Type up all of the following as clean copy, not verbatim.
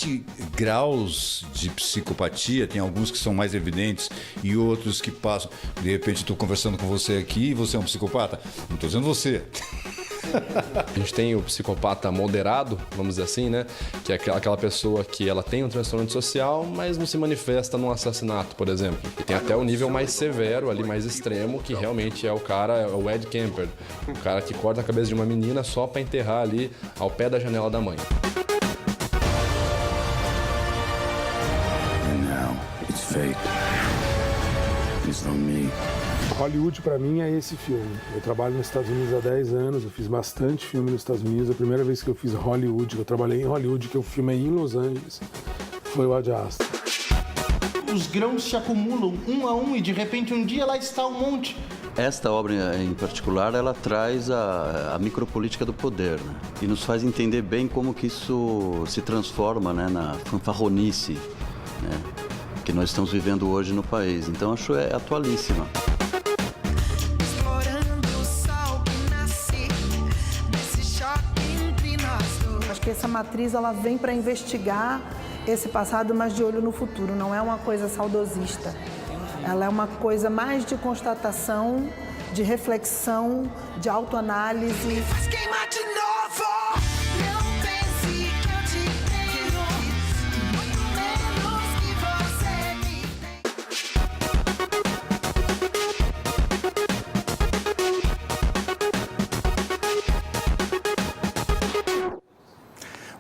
Existem graus de psicopatia, tem alguns que são mais evidentes e outros que passam. De repente, estou conversando com você aqui e você é um psicopata. Não estou dizendo você. A gente tem o psicopata moderado, vamos dizer assim, né? Que é aquela pessoa que ela tem um transtorno social, mas não se manifesta num assassinato, por exemplo. E tem até o nível mais severo, ali mais extremo, que realmente é o cara, é o Ed Kemper. O cara que corta a cabeça de uma menina só para enterrar ali ao pé da janela da mãe. And now it's fate. It's on me. Hollywood, para mim, é esse filme. Eu trabalho nos Estados Unidos há 10 anos, eu fiz bastante filme nos Estados Unidos. A primeira vez que eu fiz Hollywood, que eu trabalhei em Hollywood, que eu filmei em Los Angeles, foi o Ad Astra. Os grãos se acumulam um a um e, de repente, um dia lá está um monte. Esta obra em particular, ela traz a micropolítica do poder, né? E nos faz entender bem como que isso se transforma, né, na fanfarronice, né, que nós estamos vivendo hoje no país. Então, acho atualíssima. Acho que essa matriz ela vem para investigar esse passado, mas de olho no futuro. Não é uma coisa saudosista. Ela é uma coisa mais de constatação, de reflexão, de autoanálise.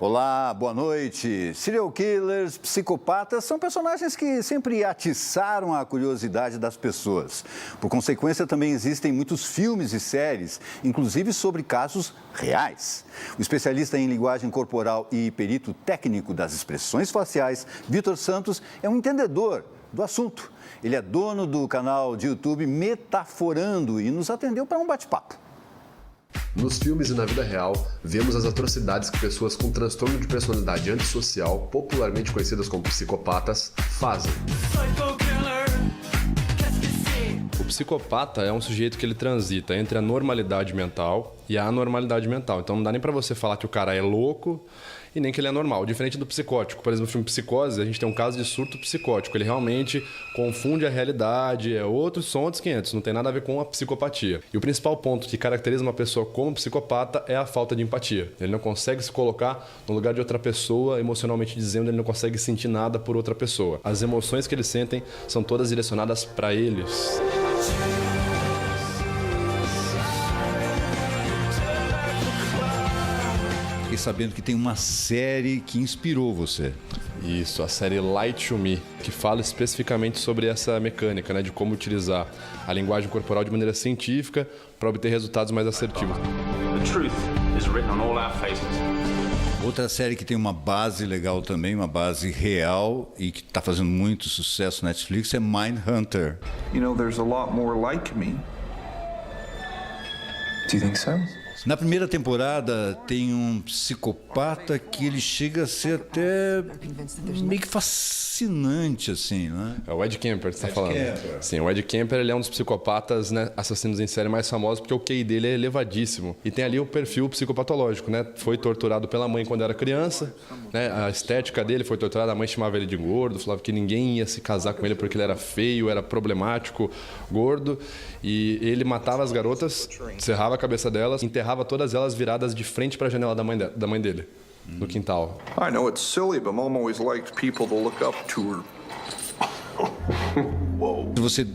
Olá, boa noite. Serial killers, psicopatas são personagens que sempre atiçaram a curiosidade das pessoas. Por consequência, também existem muitos filmes e séries, inclusive sobre casos reais. O especialista em linguagem corporal e perito técnico das expressões faciais, Vitor Santos, é um entendedor do assunto. Ele é dono do canal de YouTube Metaforando e nos atendeu para um bate-papo. Nos filmes e na vida real, vemos as atrocidades que pessoas com transtorno de personalidade antissocial, popularmente conhecidas como psicopatas, fazem. O psicopata é um sujeito que ele transita entre a normalidade mental e a anormalidade mental. Então não dá nem pra você falar que o cara é louco e nem que ele é normal. Diferente do psicótico. Por exemplo, no filme Psicose, a gente tem um caso de surto psicótico. Ele realmente confunde a realidade, é outros, são outros 500, não tem nada a ver com a psicopatia. E o principal ponto que caracteriza uma pessoa como psicopata é a falta de empatia. Ele não consegue se colocar no lugar de outra pessoa, emocionalmente dizendo, ele não consegue sentir nada por outra pessoa. As emoções que eles sentem são todas direcionadas para eles. Fiquei sabendo que tem uma série que inspirou você. Isso, a série Light to Me, que fala especificamente sobre essa mecânica, né, de como utilizar a linguagem corporal de maneira científica para obter resultados mais assertivos. The truth is written on all our faces. Outra série que tem uma base legal também, uma base real e que está fazendo muito sucesso na Netflix é Mindhunter. You know, there's a lot more like me. Do you think so? Na primeira temporada tem um psicopata que ele chega a ser até meio que fascinante, assim, né? É o Ed Kemper que você está falando. Sim, o Ed Kemper ele é um dos psicopatas, né, assassinos em série mais famosos porque o QI dele é elevadíssimo. E tem ali o perfil psicopatológico, né? Foi torturado pela mãe quando era criança, né? A estética dele foi torturada, a mãe chamava ele de gordo, falava que ninguém ia se casar com ele porque ele era feio, era problemático, gordo. E ele matava as garotas, cerrava a cabeça delas, enterrava todas elas viradas de frente para a janela da mãe dele, no quintal. I know it's silly, but Mom always liked people to look up to her. Você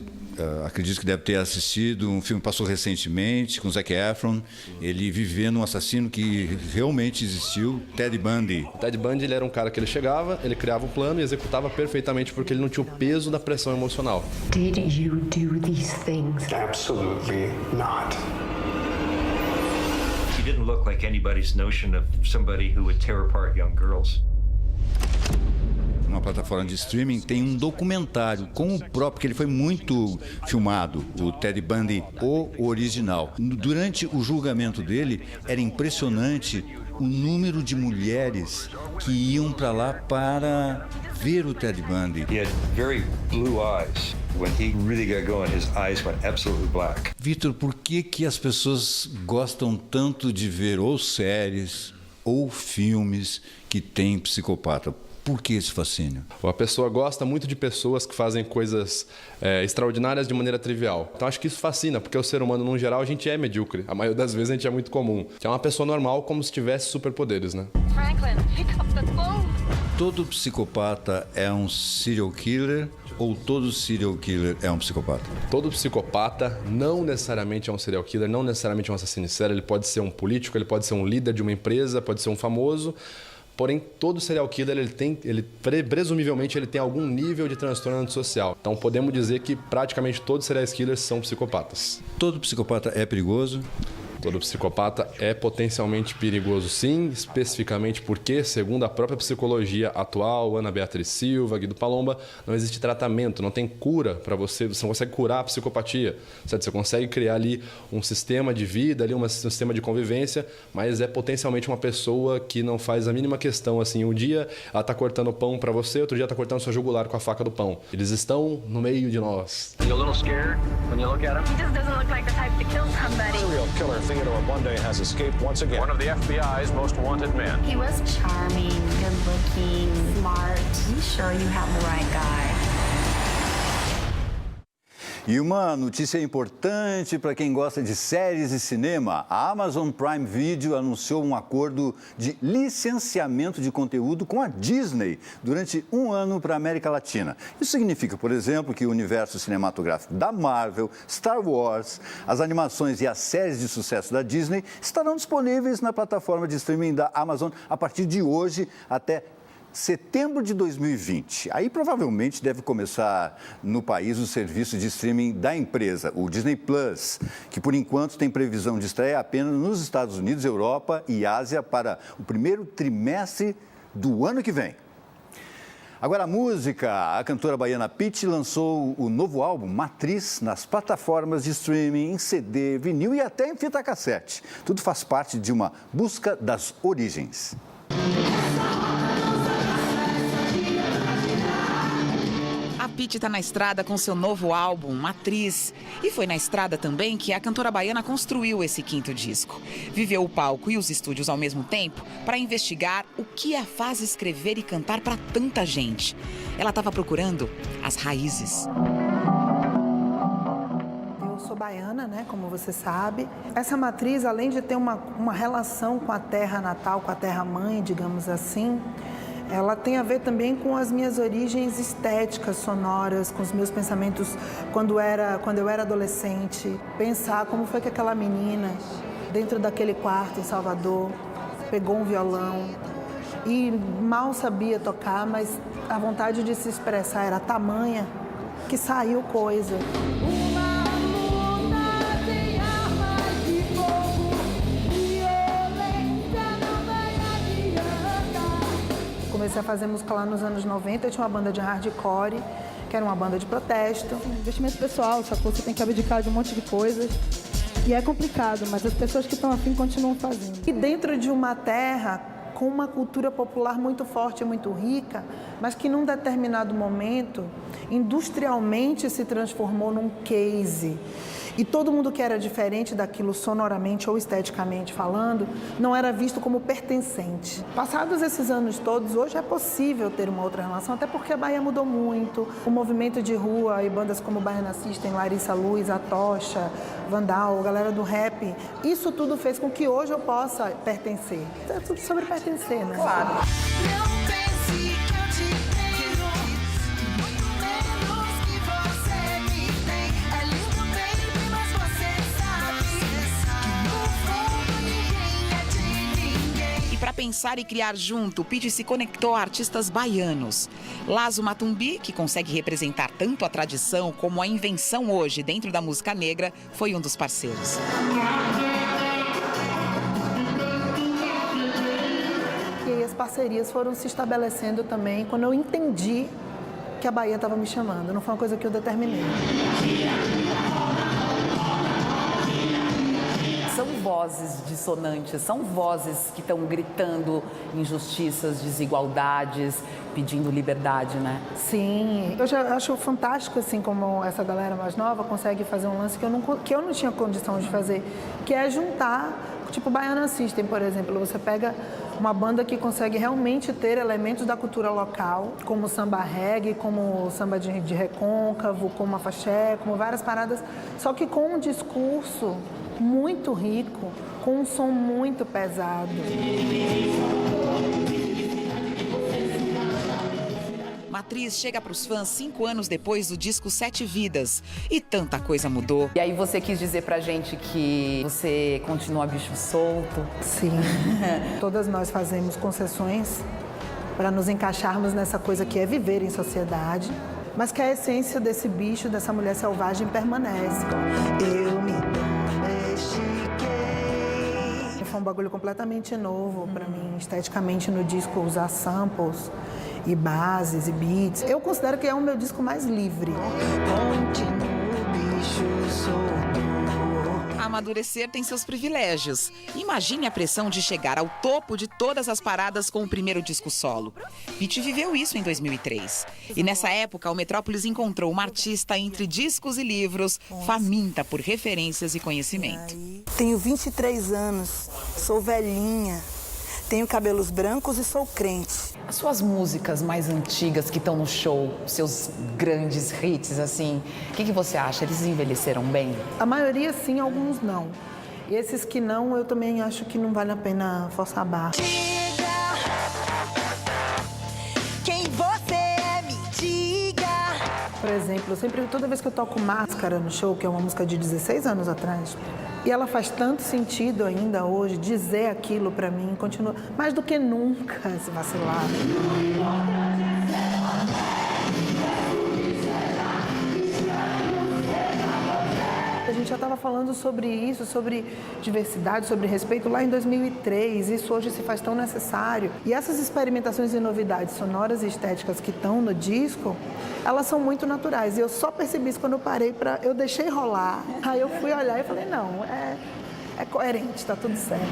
acredito que deve ter assistido um filme que passou recentemente com Zac Efron, ele vivendo um assassino que realmente existiu, Ted Bundy. O Ted Bundy ele era um cara que ele chegava, ele criava um plano e executava perfeitamente porque ele não tinha o peso da pressão emocional. Did you do these things? Absolutely not. He didn't look like anybody's notion of somebody who would tear apart young girls. Uma plataforma de streaming tem um documentário com o próprio, que ele foi muito filmado, o Ted Bundy, o original. Durante o julgamento dele, era impressionante o número de mulheres que iam para lá para ver o Ted Bundy. He had very blue eyes. When he really got going, his eyes went absolutely black. Vitor, por que as pessoas gostam tanto de ver ou séries ou filmes que têm psicopata? Por que esse fascínio? A pessoa gosta muito de pessoas que fazem coisas extraordinárias de maneira trivial. Então acho que isso fascina, porque o ser humano, no geral, a gente é medíocre. A maioria das vezes a gente é muito comum. É uma pessoa normal como se tivesse superpoderes, né? Franklin, pick up the phone. Todo psicopata é um serial killer ou todo serial killer é um psicopata? Todo psicopata não necessariamente é um serial killer, não necessariamente é um assassino em série. Ele pode ser um político, ele pode ser um líder de uma empresa, pode ser um famoso. Porém, todo serial killer, presumivelmente, ele tem algum nível de transtorno antissocial. Então, podemos dizer que praticamente todos os serial killers são psicopatas. Todo psicopata é perigoso? Todo psicopata é potencialmente perigoso, sim, especificamente porque, segundo a própria psicologia atual, Ana Beatriz Silva, Guido Palomba, não existe tratamento, não tem cura para você não consegue curar a psicopatia, certo? Você consegue criar ali um sistema de vida, ali um sistema de convivência, mas é potencialmente uma pessoa que não faz a mínima questão, assim, um dia ela está cortando pão para você, outro dia está cortando sua jugular com a faca do pão. Eles estão no meio de nós. You're a little scared when you look at him? He just doesn't look like the type to kill somebody. Serial killer Theodore Bundy has escaped once again. One of the FBI's most wanted men. He was charming, good-looking, smart. You sure you have the right guy? E uma notícia importante para quem gosta de séries e cinema. A Amazon Prime Video anunciou um acordo de licenciamento de conteúdo com a Disney durante um ano para a América Latina. Isso significa, por exemplo, que o universo cinematográfico da Marvel, Star Wars, as animações e as séries de sucesso da Disney estarão disponíveis na plataforma de streaming da Amazon a partir de hoje até setembro de 2020. Aí provavelmente deve começar no país o serviço de streaming da empresa, o Disney Plus, que por enquanto tem previsão de estreia apenas nos Estados Unidos, Europa e Ásia para o primeiro trimestre do ano que vem. Agora a música, a cantora baiana Pitty lançou o novo álbum Matriz nas plataformas de streaming, em CD, vinil e até em fita cassete. Tudo faz parte de uma busca das origens. A Pitty está na estrada com seu novo álbum, Matriz. E foi na estrada também que a cantora baiana construiu esse quinto disco. Viveu o palco e os estúdios ao mesmo tempo para investigar o que a faz escrever e cantar para tanta gente. Ela estava procurando as raízes. Eu sou baiana, né, como você sabe. Essa matriz, além de ter uma relação com a terra natal, com a terra-mãe, digamos assim, ela tem a ver também com as minhas origens estéticas, sonoras, com os meus pensamentos quando eu era adolescente. Pensar como foi que aquela menina, dentro daquele quarto em Salvador, pegou um violão e mal sabia tocar, mas a vontade de se expressar era tamanha que saiu coisa. Comecei a fazer música lá nos anos 90, eu tinha uma banda de hardcore, que era uma banda de protesto. Investimento pessoal, sacou? Você tem que abdicar de um monte de coisas. E é complicado, mas as pessoas que estão afim continuam fazendo. E dentro de uma terra com uma cultura popular muito forte e muito rica, mas que num determinado momento, industrialmente se transformou num case. E todo mundo que era diferente daquilo sonoramente ou esteticamente falando, não era visto como pertencente. Passados esses anos todos, hoje é possível ter uma outra relação, até porque a Bahia mudou muito. O movimento de rua e bandas como Baiana System, Larissa Luz, A Tocha, Vandal, galera do rap, isso tudo fez com que hoje eu possa pertencer. É tudo sobre pertencer, né? Claro. Para pensar e criar junto, Pitty se conectou a artistas baianos. Lazo Matumbi, que consegue representar tanto a tradição como a invenção hoje dentro da música negra, foi um dos parceiros. E aí as parcerias foram se estabelecendo também quando eu entendi que a Bahia estava me chamando. Não foi uma coisa que eu determinei. São vozes dissonantes, são vozes que estão gritando injustiças, desigualdades, pedindo liberdade, né? Sim, eu já acho fantástico, assim, como essa galera mais nova consegue fazer um lance que eu não tinha condição de fazer, que é juntar, tipo Baiana System, por exemplo. Você pega Uma banda que consegue realmente ter elementos da cultura local, como samba reggae, como samba de recôncavo, como afaxé, como várias paradas, só que com um discurso muito rico, com um som muito pesado. Matriz chega para os fãs 5 anos depois do disco 7 Vidas. E tanta coisa mudou. E aí você quis dizer pra gente que você continua bicho solto? Sim. Todas nós fazemos concessões para nos encaixarmos nessa coisa que é viver em sociedade, mas que a essência desse bicho, dessa mulher selvagem, permanece. Eu me domestiquei. Foi um bagulho completamente novo para mim, esteticamente no disco, usar samples e bases e beats. Eu considero que é o meu disco mais livre. Amadurecer tem seus privilégios. Imagine a pressão de chegar ao topo de todas as paradas com o primeiro disco solo. Pitty viveu isso em 2003. E nessa época, o Metrópolis encontrou uma artista entre discos e livros, faminta por referências e conhecimento. Tenho 23 anos, sou velhinha, tenho cabelos brancos e sou crente. As suas músicas mais antigas que estão no show, seus grandes hits, assim, o que você acha? Eles envelheceram bem? A maioria sim, alguns não. E esses que não, eu também acho que não vale a pena forçar a barra. Quem você é, me diga. Por exemplo, toda vez que eu toco Máscara no show, que é uma música de 16 anos atrás, e ela faz tanto sentido ainda hoje, dizer aquilo pra mim, continua mais do que nunca se vacilar. A gente já estava falando sobre isso, sobre diversidade, sobre respeito lá em 2003. Isso hoje se faz tão necessário. E essas experimentações e novidades sonoras e estéticas que estão no disco, elas são muito naturais. E eu só percebi isso quando eu parei eu deixei rolar. Aí eu fui olhar e falei, não, é coerente, tá tudo certo.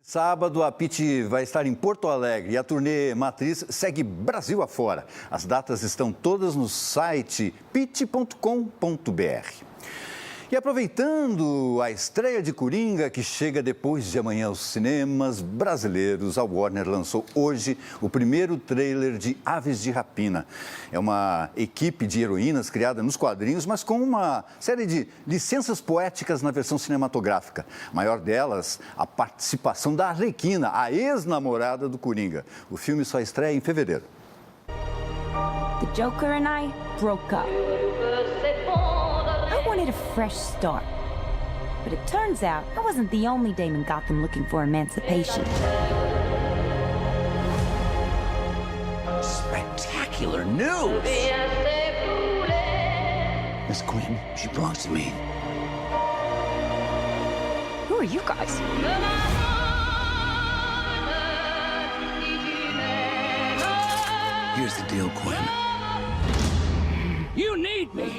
Sábado, a Pitty vai estar em Porto Alegre e a turnê Matriz segue Brasil afora. As datas estão todas no site pitty.com.br. E aproveitando a estreia de Coringa, que chega depois de amanhã aos cinemas brasileiros, a Warner lançou hoje o primeiro trailer de Aves de Rapina. É uma equipe de heroínas criada nos quadrinhos, mas com uma série de licenças poéticas na versão cinematográfica. A maior delas, a participação da Arlequina, a ex-namorada do Coringa. O filme só estreia em fevereiro. The Joker and I broke up. I wanted a fresh start. But it turns out I wasn't the only dame in Gotham looking for emancipation. Spectacular news! Miss Quinn, she belongs to me. Who are you guys? Here's the deal, Quinn. You need me!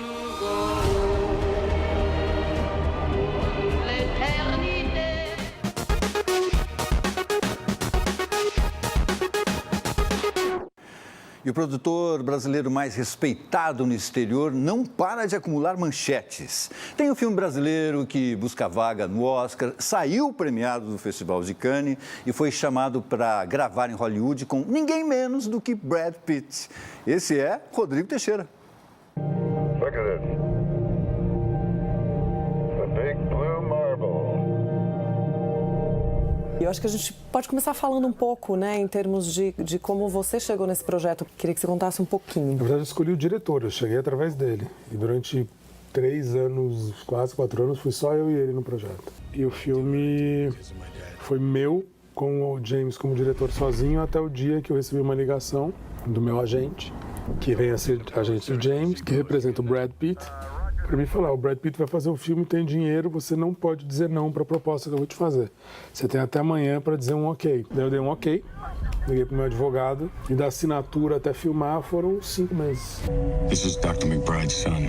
E o produtor brasileiro mais respeitado no exterior não para de acumular manchetes. Tem um filme brasileiro que busca vaga no Oscar, saiu premiado do Festival de Cannes e foi chamado para gravar em Hollywood com ninguém menos do que Brad Pitt. Esse é Rodrigo Teixeira. Look at it. The big blue marble. Eu acho que a gente pode começar falando um pouco, né, em termos de como você chegou nesse projeto. Queria que você contasse um pouquinho. Na verdade, eu escolhi o diretor, eu cheguei através dele. E durante 3 anos, quase 4 anos, fui só eu e ele no projeto. E o filme foi meu, com o James como diretor sozinho, até o dia que eu recebi uma ligação do meu agente, que vem a ser agente do James, que representa o Brad Pitt, para mim falar, o Brad Pitt vai fazer o filme, tem dinheiro, você não pode dizer não para a proposta que eu vou te fazer. Você tem até amanhã para dizer um ok. Daí eu dei um ok, liguei pro meu advogado, e da assinatura até filmar foram 5 meses. This is Dr. McBride's son.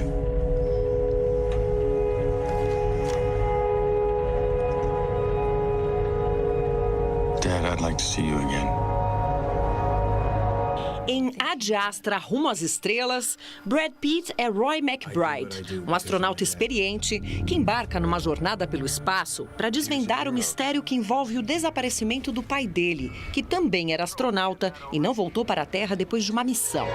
Dad, I'd like to see you again. Em Ad Astra, Rumo às Estrelas, Brad Pitt é Roy McBride, um astronauta experiente que embarca numa jornada pelo espaço para desvendar o mistério que envolve o desaparecimento do pai dele, que também era astronauta e não voltou para a Terra depois de uma missão.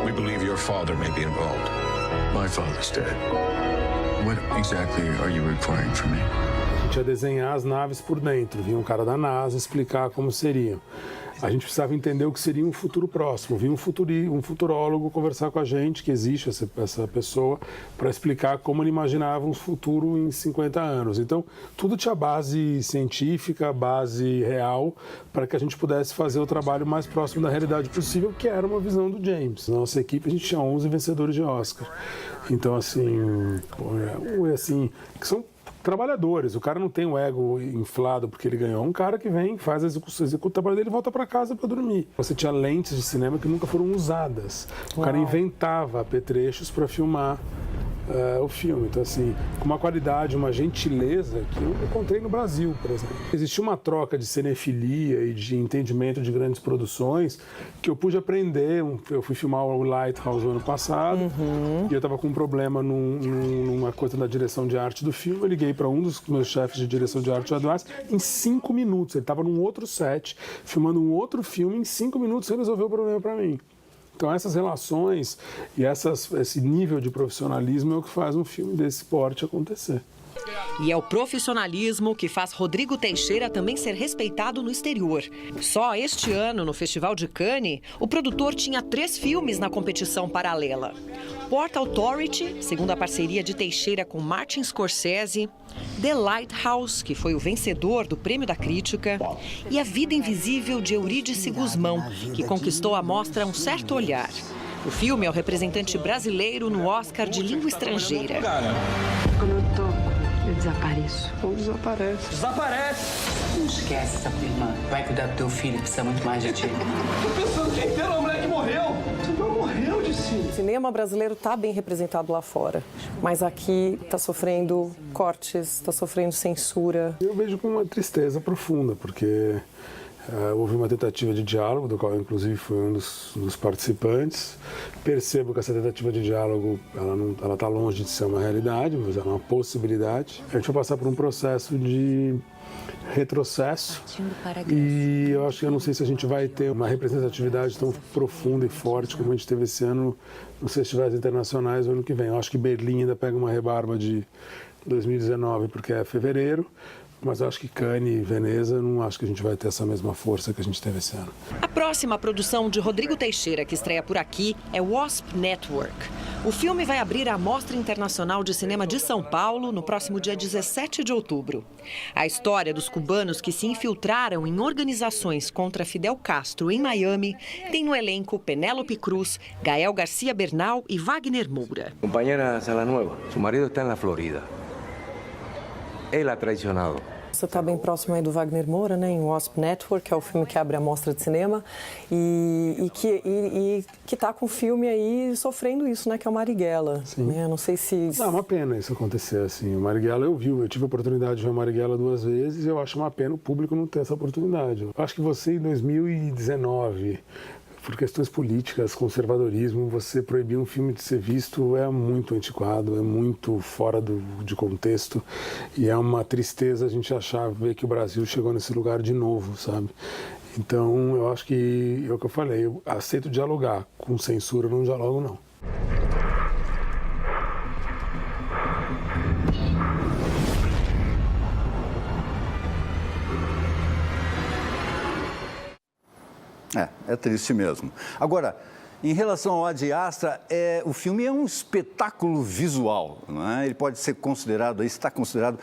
We believe your father may be involved. My father's dead. What exactly are you requiring from me? A gente ia desenhar as naves por dentro, vinha um cara da NASA explicar como seriam. A gente precisava entender o que seria um futuro próximo. Vinha um futurólogo conversar com a gente, que existe essa pessoa, para explicar como ele imaginava um futuro em 50 anos. Então, tudo tinha base científica, base real, para que a gente pudesse fazer o trabalho mais próximo da realidade possível, que era uma visão do James. Na nossa equipe, a gente tinha 11 vencedores de Oscar. Então, assim, que são trabalhadores. O cara não tem o ego inflado porque ele ganhou. Um cara que vem, faz executa o trabalho dele e volta para casa para dormir. Você tinha lentes de cinema que nunca foram usadas. O cara inventava apetrechos para filmar o filme. Então, assim, com uma qualidade, uma gentileza que eu encontrei no Brasil, por exemplo. Existia uma troca de cinefilia e de entendimento de grandes produções que eu pude aprender. Eu fui filmar o Lighthouse no ano passado e eu estava com um problema numa coisa da direção de arte do filme. Eu liguei para um dos meus chefes de direção de arte, em 5 minutos. Ele estava num outro set, filmando um outro filme. Em 5 minutos ele resolveu o problema para mim. Então, essas relações e esse nível de profissionalismo é o que faz um filme desse porte acontecer. E é o profissionalismo que faz Rodrigo Teixeira também ser respeitado no exterior. Só este ano, no Festival de Cannes, o produtor tinha 3 filmes na competição paralela. Port Authority, segundo a parceria de Teixeira com Martin Scorsese, The Lighthouse, que foi o vencedor do Prêmio da Crítica, e A Vida Invisível de Eurídice Guzmão, que conquistou a mostra Um Certo Olhar. O filme é o representante brasileiro no Oscar de Língua Estrangeira. Quando eu toco, eu desapareço. Ou desaparece. Desaparece! Não esquece essa tua irmã. Vai cuidar do teu filho, que precisa muito mais de ti. Tô pensando que inteiro a mulher que morreu. Você não morreu de si. O cinema brasileiro está bem representado lá fora, mas aqui está sofrendo cortes, está sofrendo censura. Eu vejo com uma tristeza profunda, porque houve uma tentativa de diálogo, do qual inclusive fui um dos participantes. Percebo que essa tentativa de diálogo ela está longe de ser uma realidade, mas é uma possibilidade. A gente vai passar por um processo de retrocesso e eu não sei se a gente vai ter uma representatividade tão profunda e forte como a gente teve esse ano nos festivais internacionais no ano que vem. Eu acho que Berlim ainda pega uma rebarba de 2019 porque é fevereiro, mas eu acho que Cannes e Veneza, não acho que a gente vai ter essa mesma força que a gente teve esse ano. A próxima produção de Rodrigo Teixeira, que estreia por aqui, é Wasp Network. O filme vai abrir a Mostra Internacional de Cinema de São Paulo no próximo dia 17 de outubro. A história dos cubanos que se infiltraram em organizações contra Fidel Castro em Miami tem no elenco Penélope Cruz, Gael Garcia Bernal e Wagner Moura. Companheira Salanueva, seu marido está na Florida. Ele é traicionado. Você está bem próximo aí do Wagner Moura, né, em Wasp Network, que é o filme que abre a mostra de cinema, e que está com o filme aí sofrendo isso, né, que é o Marighella. Sim. Né? Não sei se... Não, é uma pena isso acontecer, assim. O Marighella eu tive a oportunidade de ver o Marighella 2 vezes e eu acho uma pena o público não ter essa oportunidade. Eu acho que você, em 2019... por questões políticas, conservadorismo, você proibir um filme de ser visto é muito antiquado, é muito fora de contexto e é uma tristeza a gente ver que o Brasil chegou nesse lugar de novo, sabe? Então, eu acho que é o que eu falei, eu aceito dialogar, com censura eu não dialogo não. É triste mesmo. Agora, em relação ao Ad Astra, o filme é um espetáculo visual, não é? Ele pode ser considerado, está considerado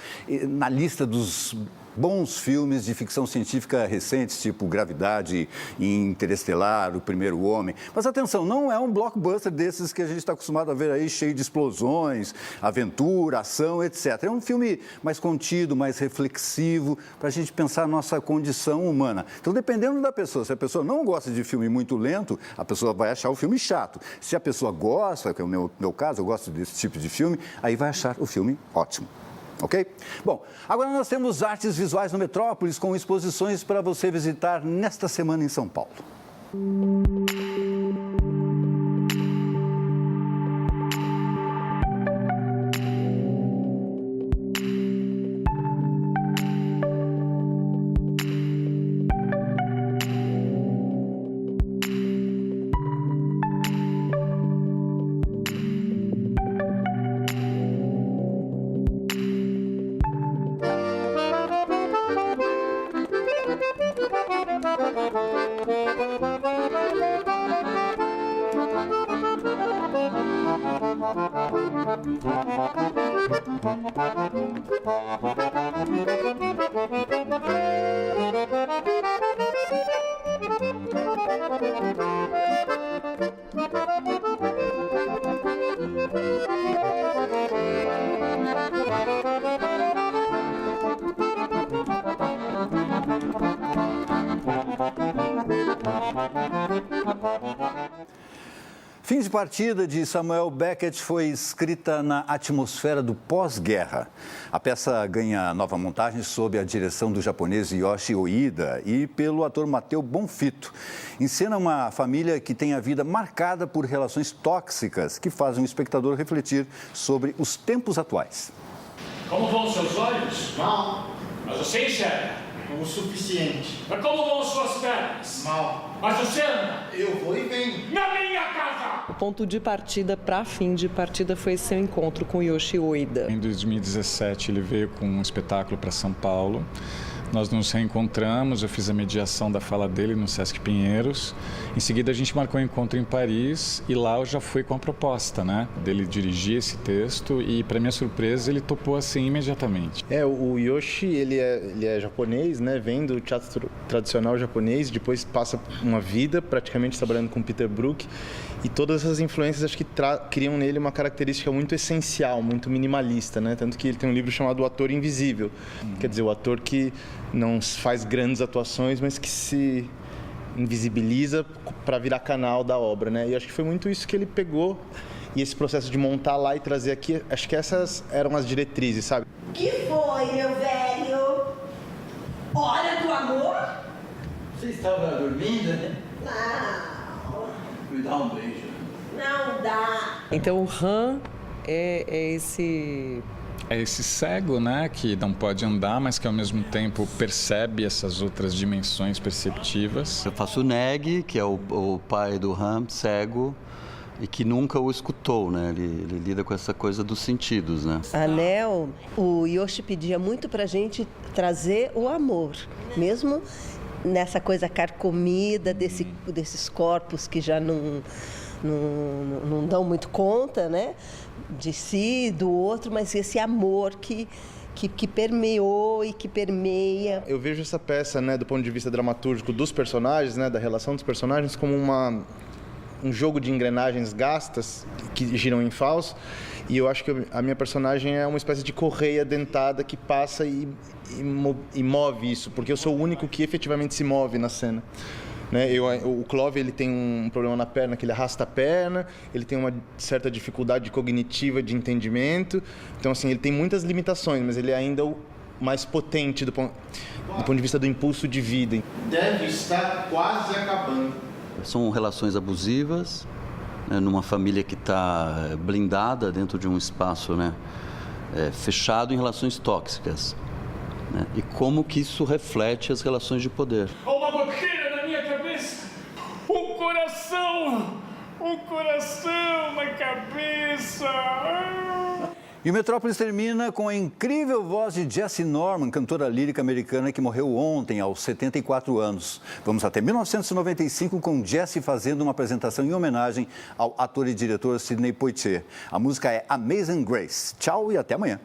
na lista dos bons filmes de ficção científica recentes, tipo Gravidade e Interestelar, O Primeiro Homem. Mas atenção, não é um blockbuster desses que a gente está acostumado a ver aí, cheio de explosões, aventura, ação, etc. É um filme mais contido, mais reflexivo, para a gente pensar a nossa condição humana. Então, dependendo da pessoa, se a pessoa não gosta de filme muito lento, a pessoa vai achar o filme chato. Se a pessoa gosta, que é o meu caso, eu gosto desse tipo de filme, aí vai achar o filme ótimo. Ok? Bom, agora nós temos artes visuais no Metrópolis com exposições para você visitar nesta semana em São Paulo. Fim de partida de Samuel Beckett foi escrita na atmosfera do pós-guerra. A peça ganha nova montagem sob a direção do japonês Yoshi Oida e pelo ator Matteo Bonfitto. Encena uma família que tem a vida marcada por relações tóxicas que fazem o espectador refletir sobre os tempos atuais. Como vão seus olhos? Mal. Mas você enxerga? O suficiente. Mas como vão suas pernas? Mal. Mas você anda? Eu vou e venho. Na minha casa! O ponto de partida para fim de partida foi seu encontro com Yoshi Oida. Em 2017 ele veio com um espetáculo para São Paulo. Nós nos reencontramos, eu fiz a mediação da fala dele no Sesc Pinheiros. Em seguida a gente marcou um encontro em Paris e lá eu já fui com a proposta, né, dele dirigir esse texto e, para minha surpresa, ele topou assim imediatamente. O Yoshi, ele é japonês, né, vem do teatro tradicional japonês, depois passa uma vida praticamente trabalhando com Peter Brook e todas essas influências acho que criam nele uma característica muito essencial, muito minimalista, né, tanto que ele tem um livro chamado O Ator Invisível, quer dizer, o ator que não faz grandes atuações, mas que se invisibiliza para virar canal da obra, né? E acho que foi muito isso que ele pegou e esse processo de montar lá e trazer aqui, acho que essas eram as diretrizes, sabe? Que foi, meu velho? Hora do amor? Você estava dormindo, né? Não. Me dá um beijo. Não dá. Então o Han é esse... É esse cego, né, que não pode andar, mas que ao mesmo tempo percebe essas outras dimensões perceptivas. Eu faço o Neg, que é o pai do Han, cego, e que nunca o escutou, né? Ele lida com essa coisa dos sentidos, né? Anel, o Yoshi pedia muito pra gente trazer o amor, mesmo nessa coisa carcomida desses corpos que já não dão muito conta, né? De si, do outro, mas esse amor que permeou e que permeia. Eu vejo essa peça, né, do ponto de vista dramatúrgico dos personagens, né, da relação dos personagens, como um jogo de engrenagens gastas que giram em falso. E eu acho que a minha personagem é uma espécie de correia dentada que passa e move isso, porque eu sou o único que efetivamente se move na cena. Né? O Clove, ele tem um problema na perna, que ele arrasta a perna, ele tem uma certa dificuldade cognitiva de entendimento, então assim, ele tem muitas limitações, mas ele é ainda o mais potente do ponto de vista do impulso de vida. Deve estar quase acabando. São relações abusivas, né, numa família que está blindada dentro de um espaço, né, fechado em relações tóxicas, né, e como que isso reflete as relações de poder. Uma boqueira na minha cabeça, um coração na cabeça. E o Metrópolis termina com a incrível voz de Jessie Norman, cantora lírica americana que morreu ontem, aos 74 anos. Vamos até 1995 com Jessie fazendo uma apresentação em homenagem ao ator e diretor Sidney Poitier. A música é Amazing Grace. Tchau e até amanhã.